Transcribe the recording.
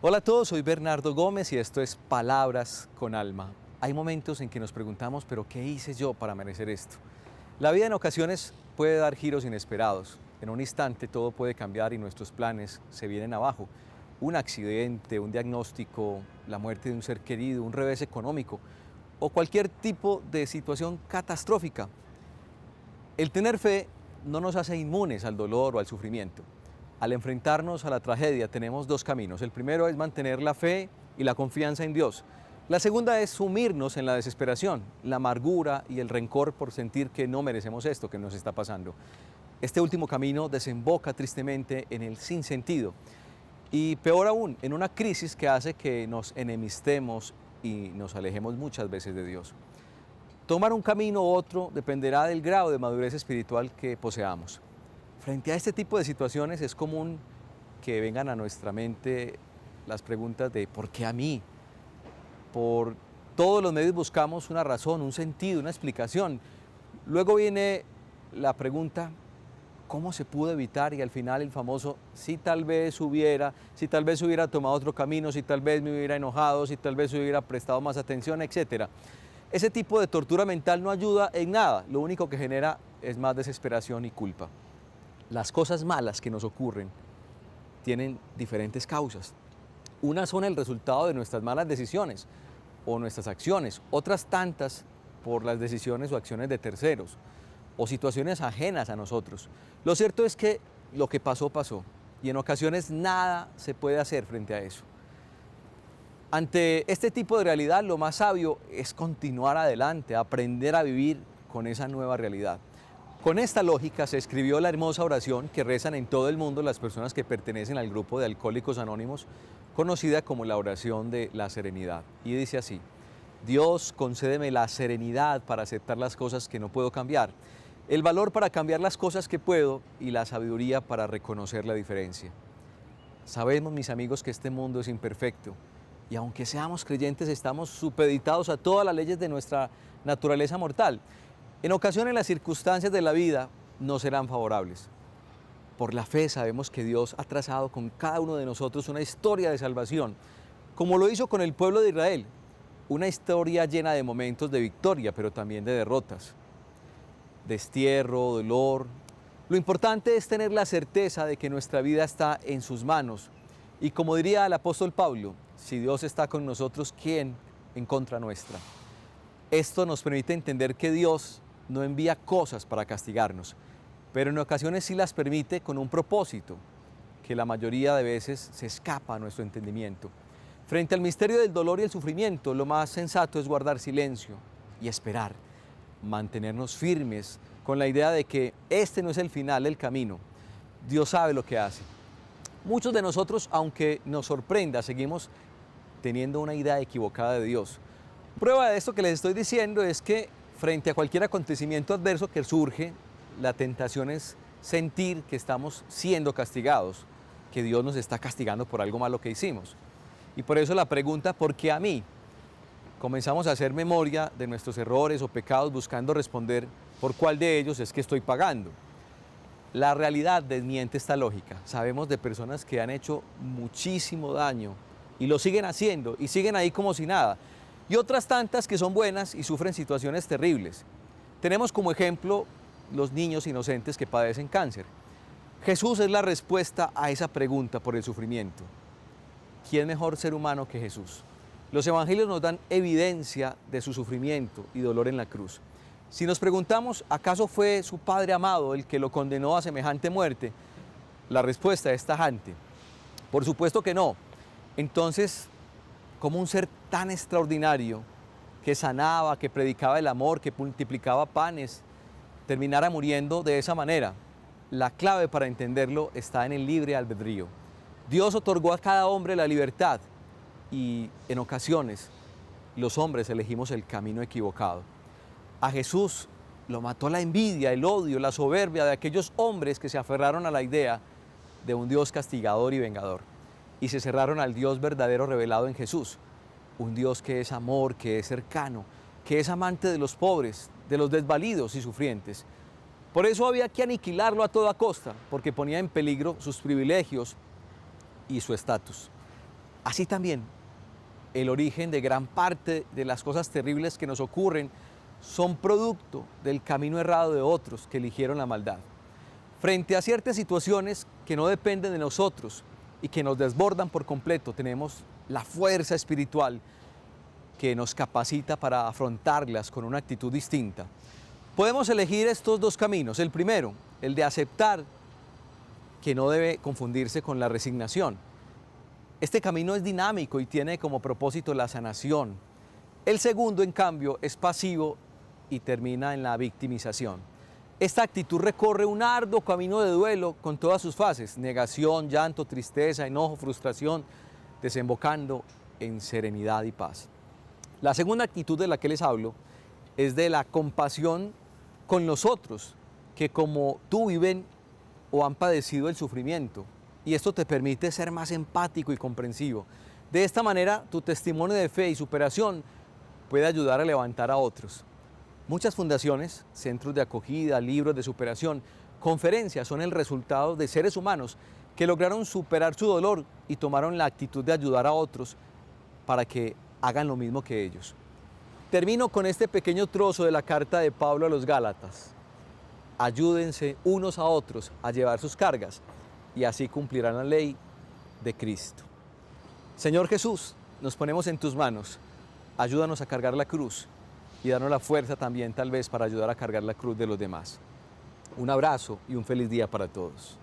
Hola a todos, soy Bernardo Gómez y esto es Palabras con Alma. Hay momentos en que nos preguntamos, ¿pero qué hice yo para merecer esto? La vida en ocasiones puede dar giros inesperados. En un instante todo puede cambiar y nuestros planes se vienen abajo. Un accidente, un diagnóstico, la muerte de un ser querido, un revés económico o cualquier tipo de situación catastrófica. El tener fe no nos hace inmunes al dolor o al sufrimiento. Al enfrentarnos a la tragedia tenemos dos caminos. El primero es mantener la fe y la confianza en Dios. La segunda es sumirnos en la desesperación, la amargura y el rencor por sentir que no merecemos esto que nos está pasando. Este último camino desemboca tristemente en el sinsentido y peor aún, en una crisis que hace que nos enemistemos y nos alejemos muchas veces de Dios. Tomar un camino u otro dependerá del grado de madurez espiritual que poseamos. Frente a este tipo de situaciones es común que vengan a nuestra mente las preguntas de ¿por qué a mí? Por todos los medios buscamos una razón, un sentido, una explicación. Luego viene la pregunta, ¿cómo se pudo evitar? Y al final el famoso, si tal vez hubiera tomado otro camino, si tal vez me hubiera enojado, si tal vez hubiera prestado más atención, etc. Ese tipo de tortura mental no ayuda en nada, lo único que genera es más desesperación y culpa. Las cosas malas que nos ocurren tienen diferentes causas. Unas son el resultado de nuestras malas decisiones o nuestras acciones, otras tantas por las decisiones o acciones de terceros o situaciones ajenas a nosotros. Lo cierto es que lo que pasó, pasó y en ocasiones nada se puede hacer frente a eso. Ante este tipo de realidad, lo más sabio es continuar adelante, aprender a vivir con esa nueva realidad. Con esta lógica se escribió la hermosa oración que rezan en todo el mundo las personas que pertenecen al grupo de Alcohólicos Anónimos, conocida como la oración de la serenidad. Y dice así: Dios, concédeme la serenidad para aceptar las cosas que no puedo cambiar, el valor para cambiar las cosas que puedo y la sabiduría para reconocer la diferencia. Sabemos, mis amigos, que este mundo es imperfecto y aunque seamos creyentes estamos supeditados a todas las leyes de nuestra naturaleza mortal. En ocasiones las circunstancias de la vida no serán favorables. Por la fe sabemos que Dios ha trazado con cada uno de nosotros una historia de salvación, como lo hizo con el pueblo de Israel, una historia llena de momentos de victoria, pero también de derrotas, destierro, dolor. Lo importante es tener la certeza de que nuestra vida está en sus manos. Y como diría el apóstol Pablo, si Dios está con nosotros, ¿quién en contra nuestra? Esto nos permite entender que Dios no envía cosas para castigarnos, pero en ocasiones sí las permite con un propósito, que la mayoría de veces se escapa a nuestro entendimiento. Frente al misterio del dolor y el sufrimiento, lo más sensato es guardar silencio y esperar, mantenernos firmes con la idea de que este no es el final del camino. Dios sabe lo que hace. Muchos de nosotros, aunque nos sorprenda, seguimos teniendo una idea equivocada de Dios. Prueba de esto que les estoy diciendo es que frente a cualquier acontecimiento adverso que surge, la tentación es sentir que estamos siendo castigados, que Dios nos está castigando por algo malo que hicimos. Y por eso la pregunta, ¿por qué a mí? Comenzamos a hacer memoria de nuestros errores o pecados buscando responder por cuál de ellos es que estoy pagando. La realidad desmiente esta lógica. Sabemos de personas que han hecho muchísimo daño y lo siguen haciendo y siguen ahí como si nada. Y otras tantas que son buenas y sufren situaciones terribles. Tenemos como ejemplo los niños inocentes que padecen cáncer. Jesús es la respuesta a esa pregunta por el sufrimiento. ¿Quién mejor ser humano que Jesús? Los evangelios nos dan evidencia de su sufrimiento y dolor en la cruz. Si nos preguntamos, ¿acaso fue su Padre amado el que lo condenó a semejante muerte? La respuesta es tajante. Por supuesto que no. Entonces, ¿cómo un ser tan extraordinario que sanaba, que predicaba el amor, que multiplicaba panes, terminara muriendo de esa manera? La clave para entenderlo está en el libre albedrío. Dios otorgó a cada hombre la libertad y en ocasiones los hombres elegimos el camino equivocado. A Jesús lo mató la envidia, el odio, la soberbia de aquellos hombres que se aferraron a la idea de un Dios castigador y vengador y se cerraron al Dios verdadero revelado en Jesús, un Dios que es amor, que es cercano, que es amante de los pobres, de los desvalidos y sufrientes. Por eso había que aniquilarlo a toda costa, porque ponía en peligro sus privilegios y su estatus. Así también, el origen de gran parte de las cosas terribles que nos ocurren son producto del camino errado de otros que eligieron la maldad. Frente a ciertas situaciones que no dependen de nosotros y que nos desbordan por completo, tenemos la fuerza espiritual que nos capacita para afrontarlas con una actitud distinta. Podemos elegir estos dos caminos. El primero, el de aceptar, que no debe confundirse con la resignación. Este camino es dinámico y tiene como propósito la sanación. El segundo, en cambio, es pasivo y termina en la victimización. Esta actitud recorre un arduo camino de duelo con todas sus fases: negación, llanto, tristeza, enojo, frustración, desembocando en serenidad y paz. La segunda actitud de la que les hablo es de la compasión con los otros, que como tú viven o han padecido el sufrimiento, y esto te permite ser más empático y comprensivo. De esta manera, tu testimonio de fe y superación puede ayudar a levantar a otros. Muchas fundaciones, centros de acogida, libros de superación, conferencias son el resultado de seres humanos que lograron superar su dolor y tomaron la actitud de ayudar a otros para que hagan lo mismo que ellos. Termino con este pequeño trozo de la carta de Pablo a los Gálatas. Ayúdense unos a otros a llevar sus cargas y así cumplirán la ley de Cristo. Señor Jesús, nos ponemos en tus manos. Ayúdanos a cargar la cruz y darnos la fuerza también tal vez para ayudar a cargar la cruz de los demás. Un abrazo y un feliz día para todos.